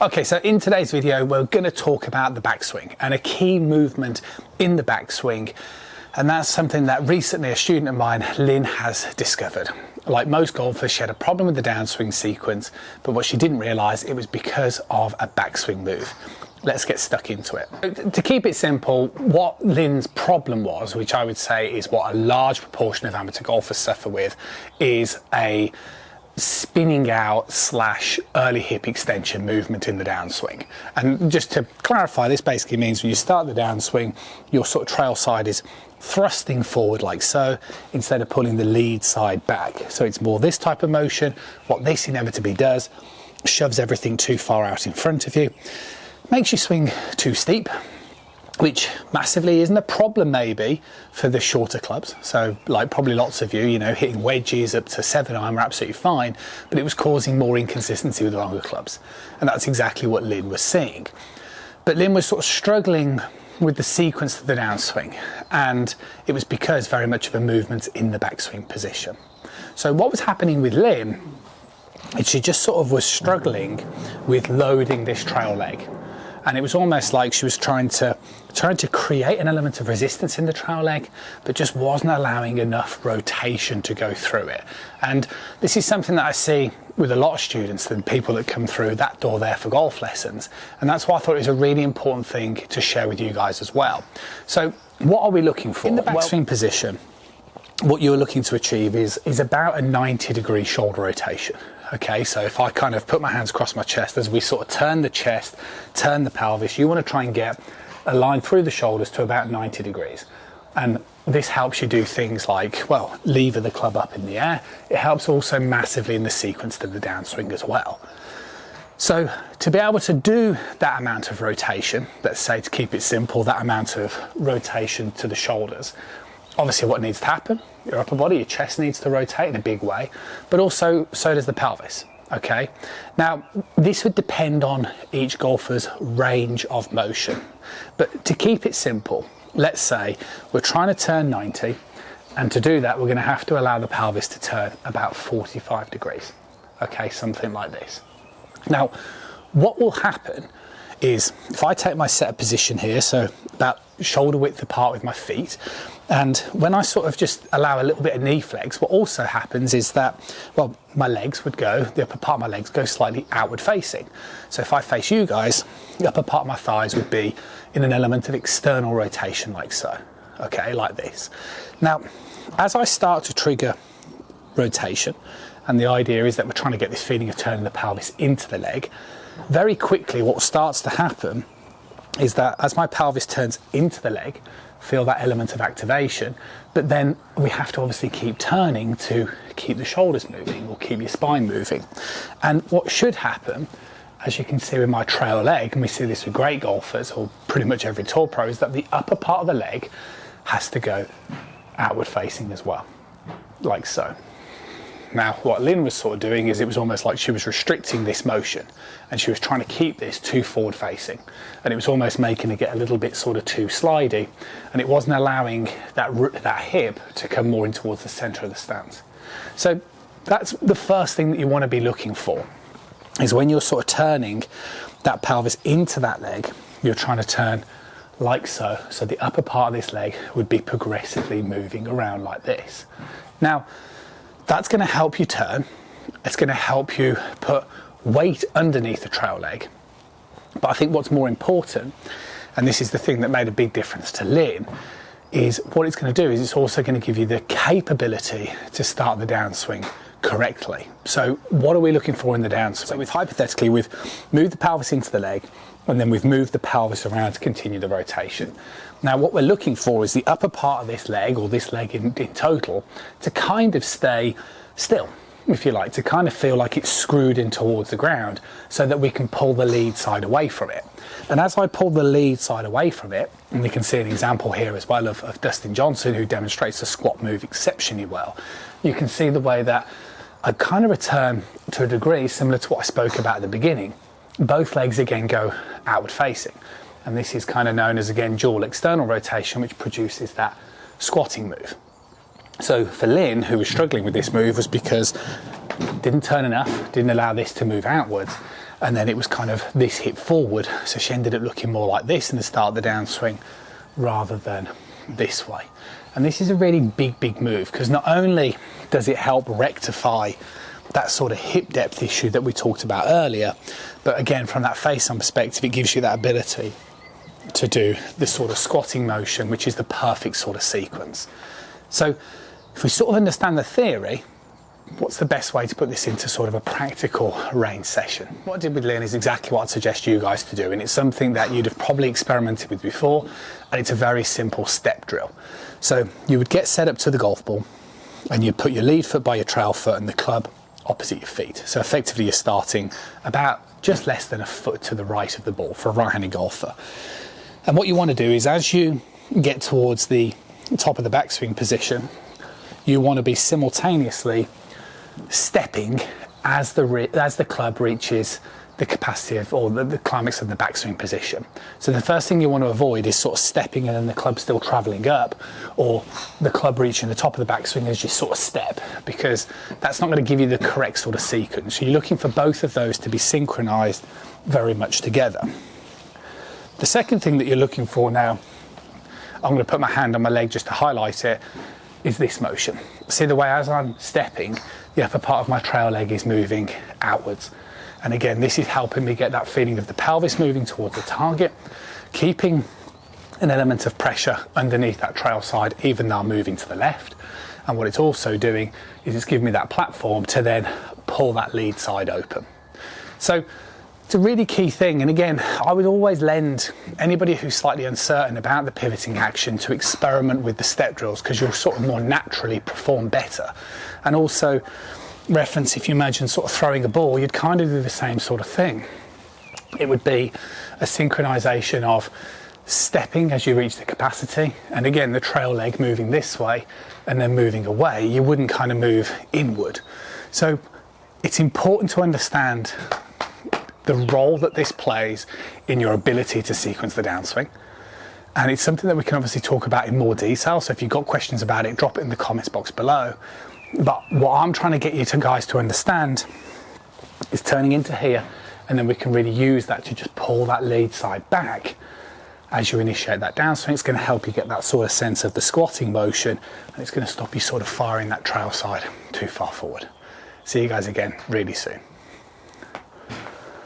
Okay, so in today's video, we're going to talk about the backswing and a key movement in the backswing. And that's something that recently a student of mine, Lynn, has discovered. Like most golfers, she had a problem with the downswing sequence, but what she didn't realise, it was because of a backswing move. Let's get stuck into it. To keep it simple, what Lynn's problem was, which I would say is what a large proportion of amateur golfers suffer with, is a spinning out / early hip extension movement in the downswing. And just to clarify, this basically means when you start the downswing, your sort of trail side is thrusting forward like so, instead of pulling the lead side back. So it's more this type of motion. What this inevitably does, shoves everything too far out in front of you, makes you swing too steep, which massively isn't a problem maybe for the shorter clubs. So like probably lots of you, hitting wedges up to 7-iron were absolutely fine, but it was causing more inconsistency with the longer clubs. And that's exactly what Lynn was seeing. But Lynn was sort of struggling with the sequence of the downswing, and it was because very much of a movement in the backswing position. So what was happening with Lynn is she just sort of was struggling with loading this trail leg. And it was almost like she was trying to create an element of resistance in the trail leg, but just wasn't allowing enough rotation to go through it. And this is something that I see with a lot of students and people that come through that door there for golf lessons. And that's why I thought it was a really important thing to share with you guys as well. So what are we looking for? In the backswing position, what you're looking to achieve is about a 90-degree shoulder rotation. Okay, so if I kind of put my hands across my chest as we sort of turn the chest, turn the pelvis, you want to try and get a line through the shoulders to about 90 degrees. And this helps you do things like, well, lever the club up in the air. It helps also massively in the sequence of the downswing as well. So to be able to do that amount of rotation, let's say to keep it simple, that amount of rotation to the shoulders, obviously what needs to happen, your upper body, your chest needs to rotate in a big way, but also so does the pelvis, okay? Now, this would depend on each golfer's range of motion, but to keep it simple, let's say we're trying to turn 90, and to do that, we're gonna have to allow the pelvis to turn about 45 degrees, okay, something like this. Now, what will happen is if I take my setup position here, so about shoulder width apart with my feet, and when I sort of just allow a little bit of knee flex, what also happens is that, well, my legs would go, the upper part of my legs go slightly outward facing. So if I face you guys, the upper part of my thighs would be in an element of external rotation like so, okay, like this. Now, as I start to trigger rotation, and the idea is that we're trying to get this feeling of turning the pelvis into the leg, very quickly what starts to happen is that as my pelvis turns into the leg, feel that element of activation, but then we have to obviously keep turning to keep the shoulders moving or keep your spine moving. And what should happen, as you can see with my trail leg, and we see this with great golfers or pretty much every tour pro, is that the upper part of the leg has to go outward facing as well, like so. Now, what Lynn was sort of doing is it was almost like she was restricting this motion and she was trying to keep this too forward facing, and it was almost making it get a little bit sort of too slidey, and it wasn't allowing that hip to come more in towards the center of the stance. So that's the first thing that you want to be looking for, is when you're sort of turning that pelvis into that leg, you're trying to turn like so. So the upper part of this leg would be progressively moving around like this. Now, that's going to help you turn. It's going to help you put weight underneath the trail leg. But I think what's more important, and this is the thing that made a big difference to Lynn, is what it's going to do is it's also going to give you the capability to start the downswing correctly. So what are we looking for in the downswing? So hypothetically, we've moved the pelvis into the leg, and then we've moved the pelvis around to continue the rotation. Now what we're looking for is the upper part of this leg, or this leg in total, to kind of stay still, if you like, to kind of feel like it's screwed in towards the ground so that we can pull the lead side away from it. And as I pull the lead side away from it, and we can see an example here as well of Dustin Johnson, who demonstrates the squat move exceptionally well, you can see the way that I kind of return to a degree similar to what I spoke about at the beginning. Both legs again go outward facing. And this is kind of known as, again, dual external rotation, which produces that squatting move. So for Lynn, who was struggling with this move, was because didn't turn enough, didn't allow this to move outwards. and then it was kind of this hip forward, so she ended up looking more like this in the start of the downswing rather than this way. And this is a really big move, because not only does it help rectify that sort of hip depth issue that we talked about earlier, but again, from that face-on perspective, it gives you that ability to do this sort of squatting motion, which is the perfect sort of sequence. So if we sort of understand the theory, what's the best way to put this into sort of a practical range session? What I did with Lynn is exactly what I'd suggest you guys to do, and it's something that you'd have probably experimented with before, and it's a very simple step drill. So you would get set up to the golf ball, and you put your lead foot by your trail foot and the club opposite your feet. So effectively you're starting about just less than a foot to the right of the ball for a right-handed golfer. And what you want to do is, as you get towards the top of the backswing position, you want to be simultaneously stepping as the club reaches the capacity of, or the climax of the backswing position. So the first thing you want to avoid is sort of stepping and then the club still travelling up, or the club reaching the top of the backswing as you sort of step, because that's not going to give you the correct sort of sequence. So you're looking for both of those to be synchronised very much together. The second thing that you're looking for now, I'm going to put my hand on my leg just to highlight it, is this motion. See the way as I'm stepping, the upper part of my trail leg is moving outwards. And again, this is helping me get that feeling of the pelvis moving towards the target, keeping an element of pressure underneath that trail side, even though I'm moving to the left. And what it's also doing is it's giving me that platform to then pull that lead side open. So it's a really key thing. And again, I would always lend anybody who's slightly uncertain about the pivoting action to experiment with the step drills, because you'll sort of more naturally perform better. And also reference, if you imagine sort of throwing a ball, you'd kind of do the same sort of thing. It would be a synchronization of stepping as you reach the capacity, and again the trail leg moving this way and then moving away. You wouldn't kind of move inward. So it's important to understand the role that this plays in your ability to sequence the downswing, and it's something that we can obviously talk about in more detail. So if you've got questions about it, drop it in the comments box below. But what I'm trying to get you guys to understand is turning into here, and then we can really use that to just pull that lead side back as you initiate that downswing. It's going to help you get that sort of sense of the squatting motion, and it's going to stop you sort of firing that trail side too far forward. See you guys again really soon.